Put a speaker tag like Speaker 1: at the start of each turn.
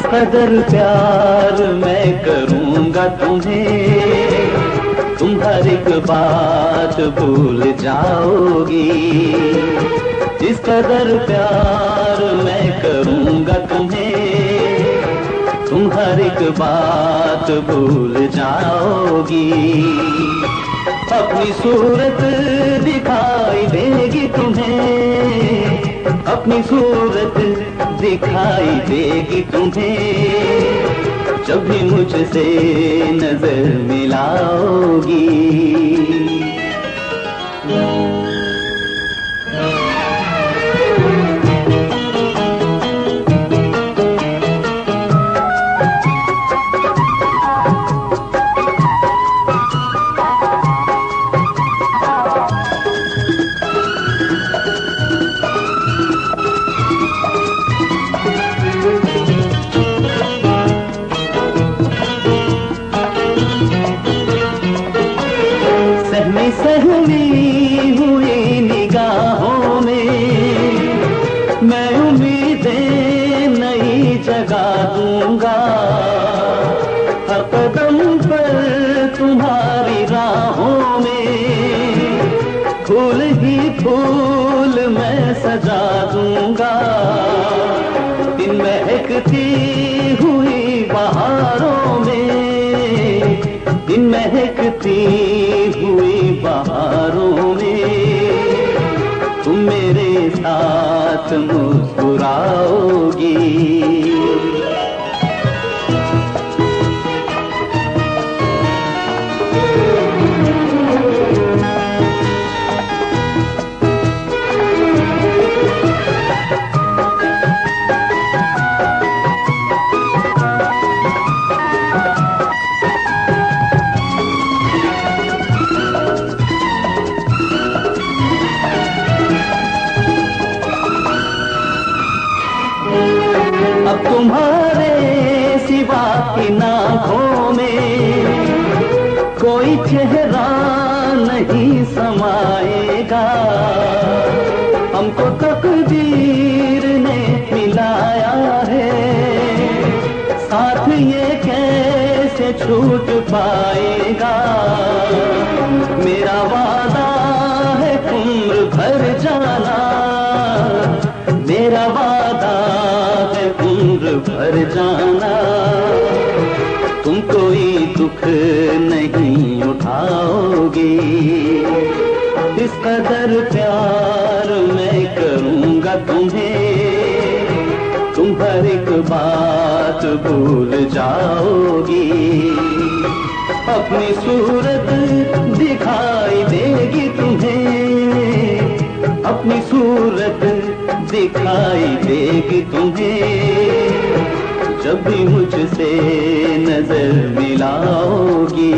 Speaker 1: कदर प्यार मैं करूँगा तुम्हें, तुम हर एक बात भूल जाओगी। इस कदर प्यार मैं करूँगा तुम्हें, तुम हर एक बात भूल जाओगी। अपनी सूरत दिखाई देगी तुम्हें, अपनी सूरत दिखाई देगी तुम्हें, जब भी मुझसे नजर मिलाओगी। सहमी हुई निगाहों में मैं उम्मीदें नई जगा दूंगा। हर कदम पर तुम्हारी राहों में फूल ही फूल मैं सजा दूंगा। दिन महकती हुई बहारों में, दिन महकती हुई बहारों में तुम मेरे साथ मुस्कुराओगी। अब तुम्हारे सिवा की आँखों में कोई चेहरा नहीं समाएगा। हमको तकदीर ने मिलाया है, साथ ये कैसे छूट पाएगा। मेरा वादा है उम्र भर जाना, मेरा वादा भर जाना। तुम कोई दुख नहीं उठाओगे, इस कदर प्यार मैं करूँगा तुम्हें, तुम हर एक बात भूल जाओगी। अपनी सूरत दिखाई देगी तुम्हें, अपनी सूरत दिखाई देगी तुम्हें, जब भी मुझसे नजर मिलाओगी।